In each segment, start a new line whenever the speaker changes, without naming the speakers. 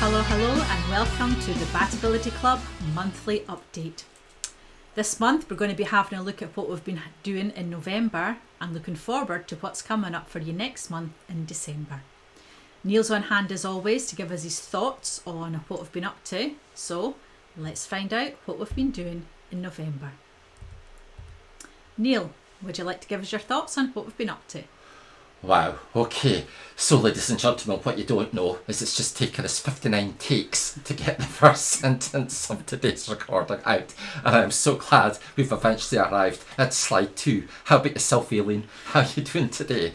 Hello, and welcome to the Batability Club monthly update. This month we're going to be having a look at what we've been doing in November and looking forward to what's coming up for you next month in December. Neil's on hand as always to give us his thoughts on what we've been up to, so let's find out what we've been doing in November. Neil, would you like to give us your thoughts on what we've been up to?
Wow, okay. So ladies and gentlemen, what you don't know is it's just taken us 59 takes to get the first sentence of today's recording out. And I'm so glad we've eventually arrived at slide 2. How about yourself, Aileen? How are you doing today?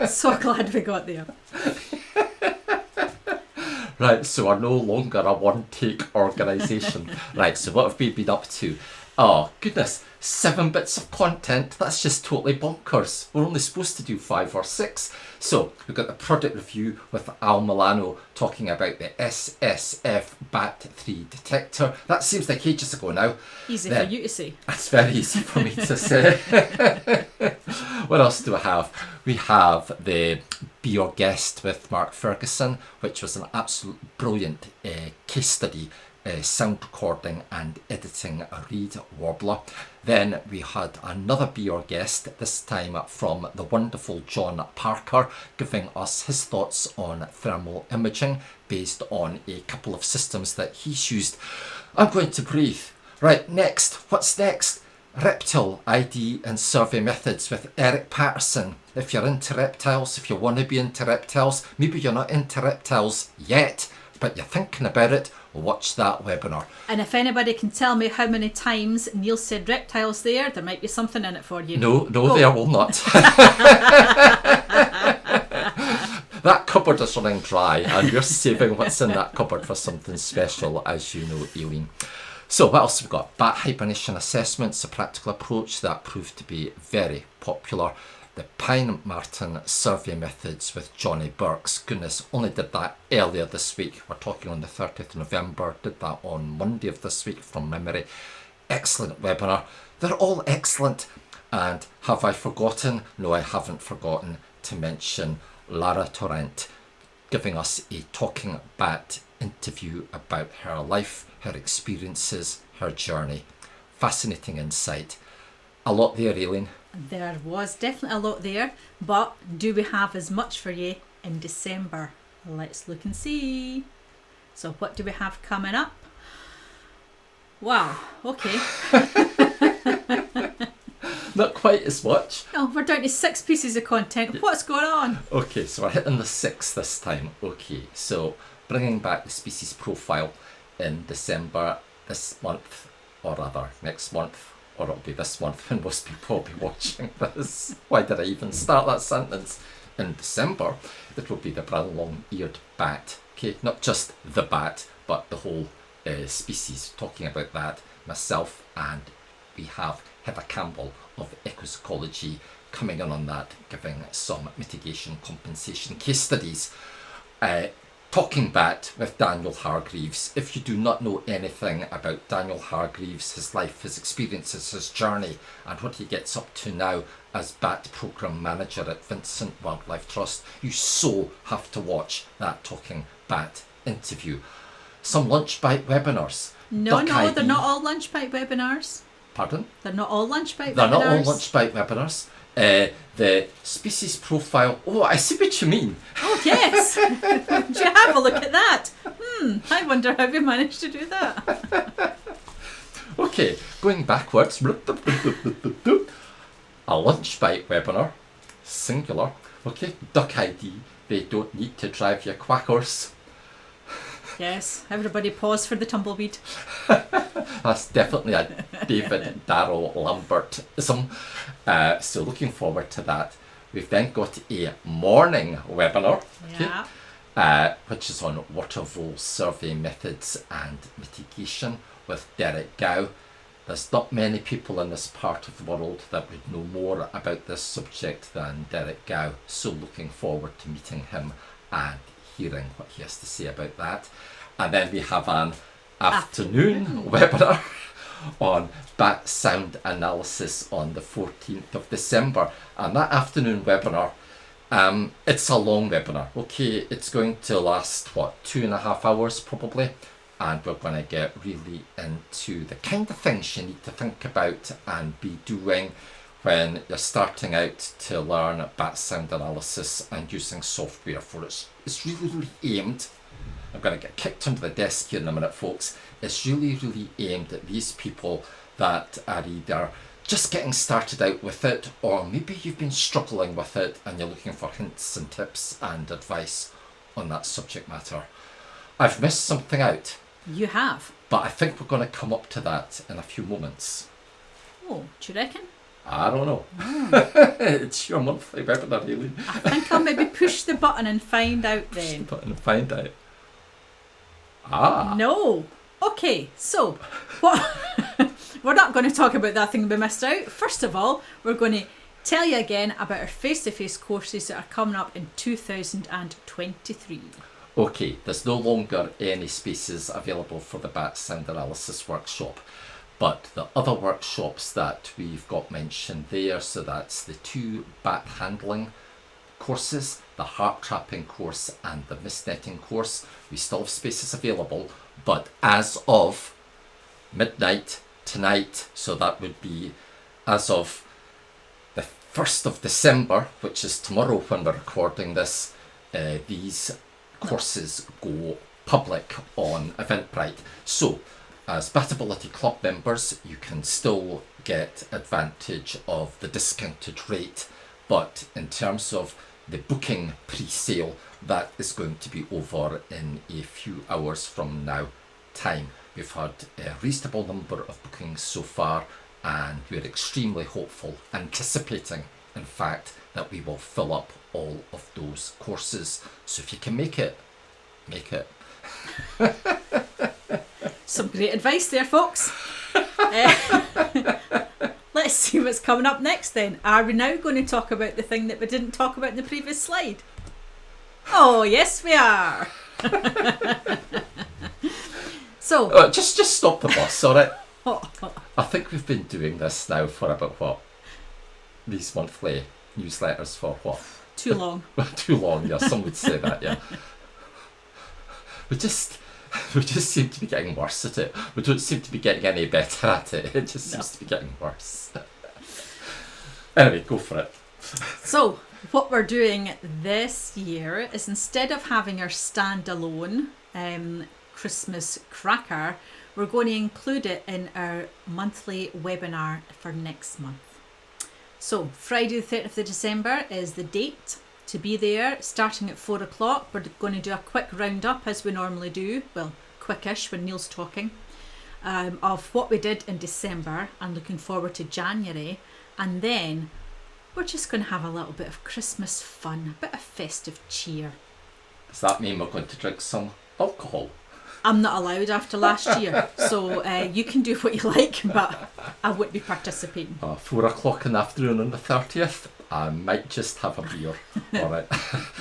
So glad we got there.
Right, so we're no longer a one-take organisation. Right, so what have we been up to? Oh, goodness, 7 bits of content. That's just totally bonkers. We're only supposed to do 5 or 6. So we've got the product review with Al Milano talking about the SSF BAT3 detector. That seems like ages ago now.
Easy for you to say.
That's very easy for me to say. What else do we have? We have the Be Your Guest with Mark Ferguson, which was an absolute brilliant case study. Sound recording and editing a reed warbler. Then we had another Be Your Guest, this time from the wonderful John Parker, giving us his thoughts on thermal imaging based on a couple of systems that he's used. I'm going to breathe. Right, next, what's next? Reptile ID and survey methods with Eric Patterson. If you're into reptiles, if you want to be into reptiles, maybe you're not into reptiles yet, but you're thinking about it, watch that webinar.
And if anybody can tell me how many times Neil said reptiles there might be something in it for you.
No, there will not. That cupboard is running dry, and we're saving what's in that cupboard for something special, as you know, Aileen. So what else have we got? Bat hibernation assessments, a practical approach that proved to be very popular. The Pine Martin survey methods with Johnny Burks. Goodness, only did that earlier this week. We're talking on the 30th of November. Did that on Monday of this week from memory. Excellent webinar. They're all excellent. And have I forgotten? No, I haven't forgotten to mention Lara Torrent giving us a Talking Bat interview about her life, her experiences, her journey. Fascinating insight. A lot there, Aileen.
There was definitely a lot there, but do we have as much for you in December? Let's look and see. So what do we have coming up? Wow, okay.
Not quite as much.
Oh, we're down to 6 pieces of content. What's going on?
Okay, so we're hitting the 6 this time. Okay, so bringing back the species profile in December this month, or rather next month. Or it'll be this month when most people will be watching this. Why did I even start that sentence? In December, it will be the brown long-eared bat. Okay, not just the bat, but the whole species. Talking about that, myself, and we have Heather Campbell of Ecosecology coming in on that, giving some mitigation compensation case studies. Talking Bat with Daniel Hargreaves. If you do not know anything about Daniel Hargreaves, his life, his experiences, his journey, and what he gets up to now as Bat Programme Manager at Vincent Wildlife Trust, you so have to watch that Talking Bat interview. Some lunch bite webinars.
No, they're not all lunch bite webinars.
Pardon?
They're not all lunch bite webinars.
They're not all lunch bite webinars. The species profile. Oh, I see what you mean.
Oh, yes. Would you have a look at that? I wonder how we managed to do that.
Okay, going backwards. A lunch bite webinar, singular. Okay, duck ID. They don't need to drive you quackers.
Yes, everybody pause for the tumbleweed.
That's definitely a David Darrell Lambertism. So looking forward to that. We've then got a morning webinar,
Yeah.
which is on water vole survey methods and mitigation with Derek Gow. There's not many people in this part of the world that would know more about this subject than Derek Gow. So looking forward to meeting him and hearing what he has to say about that. And then we have an afternoon webinar on bat sound analysis on the 14th of December. And that afternoon webinar It's a long webinar. Okay, it's going to last, 2.5 hours probably. And we're going to get really into the kind of things you need to think about and be doing when you're starting out to learn bat sound analysis and using software for it. It's really aimed, I'm going to get kicked under the desk here in a minute, folks. It's really aimed at these people that are either just getting started out with it, or maybe you've been struggling with it and you're looking for hints and tips and advice on that subject matter. I've missed something out.
You have.
But I think we're going to come up to that in a few moments.
Oh, do you reckon?
I don't know. It's your monthly webinar, Aileen.
I think I'll maybe push the button and find out then.
Push the button and find out. Ah.
No. Okay, so what? We're not going to talk about that thing we missed out. First of all, we're going to tell you again about our face-to-face courses that are coming up in 2023.
Okay, there's no longer any spaces available for the bat sound analysis workshop, but the other workshops that we've got mentioned there, so that's the 2 bat handling courses, the heart trapping course and the mist netting course, we still have spaces available, but as of midnight tonight, so that would be as of the 1st of December, which is tomorrow when we're recording this, these courses go public on Eventbrite. So as Batability Club members, you can still get advantage of the discounted rate, but in terms of the booking pre-sale, that is going to be over in a few hours from now time. We've had a reasonable number of bookings so far, and we're extremely hopeful, anticipating in fact that we will fill up all of those courses. So if you can make it, make it.
Some great advice there, folks. Let's see what's coming up next then. Are we now going to talk about the thing that we didn't talk about in the previous slide? Oh, yes we are. So
just stop the bus, alright? I think we've been doing this now for about these monthly newsletters for
too long.
Too long, yeah, some would say that, yeah. We just seem to be getting worse at it. We don't seem to be getting any better at it. It just seems to be getting worse. Anyway, go for it.
So what we're doing this year is, instead of having our standalone Christmas cracker, we're going to include it in our monthly webinar for next month. So Friday the 30th of December is the date to be there, starting at 4 o'clock. We're going to do a quick roundup, as we normally do, well, quickish when Neil's talking, of what we did in December and looking forward to January. And then we're just going to have a little bit of Christmas fun, a bit of festive cheer.
Does that mean we're going to drink some alcohol?
I'm not allowed after last year, so you can do what you like, but I wouldn't be participating.
4 o'clock in the afternoon on the 30th, I might just have a beer, alright,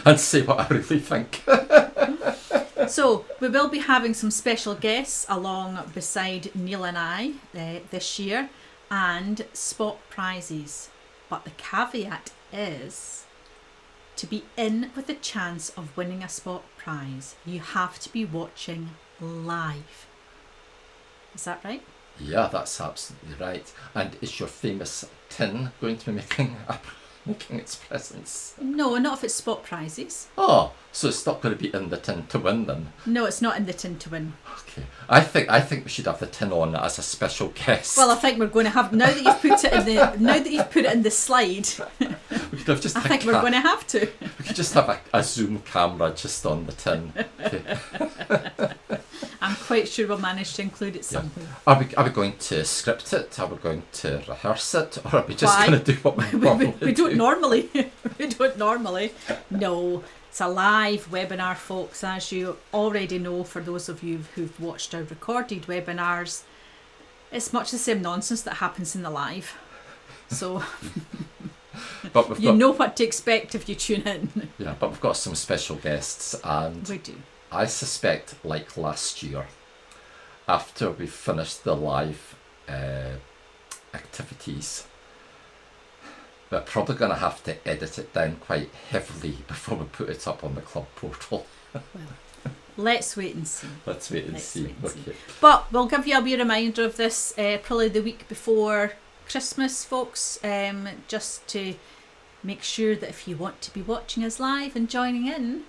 and say what I really think.
So we will be having some special guests along beside Neil and I this year, and spot prizes. But the caveat is, to be in with a chance of winning a spot prize, you have to be watching live. Is that right?
Yeah, that's absolutely right. And is your famous tin going to be making its presence?
No, not if it's spot prizes.
Oh, so it's not going to be in the tin to win then?
No, it's not in the tin to win.
Okay, I think we should have the tin on as a special guest.
Well, I think we're going to have, now that you've put it in the slide.
We could have just.
I think we're going to have to.
We could just have a Zoom camera just on the tin. Okay.
I'm quite sure we'll manage to include it somewhere.
Yeah. Are we going to script it? Are we going to rehearse it? Or are we just going to do what we normally do?
We don't normally. We don't normally. No, it's a live webinar, folks, as you already know. For those of you who've watched our recorded webinars, it's much the same nonsense that happens in the live. So
but
you know what to expect if you tune in.
Yeah, but we've got some special guests, and
we do.
I suspect, like last year, after we finished the live activities, We're probably going to have to edit it down quite heavily before we put it up on the club portal.
Well, let's wait and see.
Let's wait and see. Okay.
But we'll give you a wee reminder of this probably the week before Christmas, folks, just to make sure that if you want to be watching us live and joining in,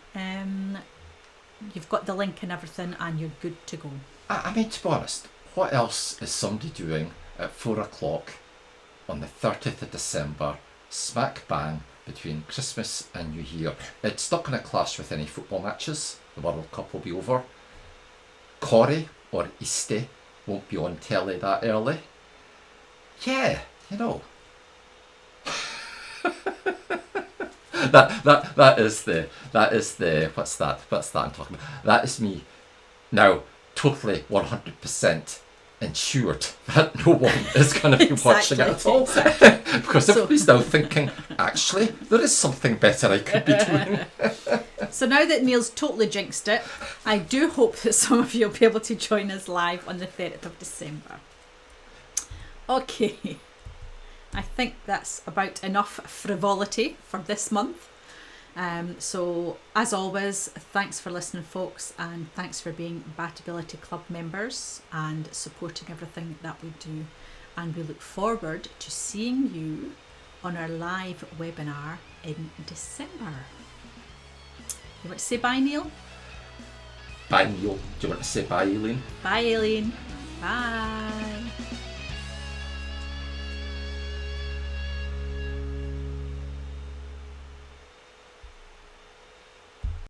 you've got the link and everything and you're good to go.
I mean, to be honest, what else is somebody doing at 4 o'clock on the 30th of December, smack bang between Christmas and New Year? It's not going to clash with any football matches. The World Cup will be over. Corrie or Easter won't be on telly that early. Yeah, you know. that is the what's that I'm talking about. That is me now totally 100% ensured that no one is going to be watching it at all. Because everybody's now thinking, actually, there is something better I could be doing.
So now that Neil's totally jinxed it, I do hope that some of you will be able to join us live on the 30th of December. Okay, I think that's about enough frivolity for this month. So as always, thanks for listening, folks, and thanks for being Batability Club members and supporting everything that we do. And we look forward to seeing you on our live webinar in December. You want to say bye, Neil?
Bye, Neil. Do you want to say bye, Aileen?
Bye, Aileen. Bye.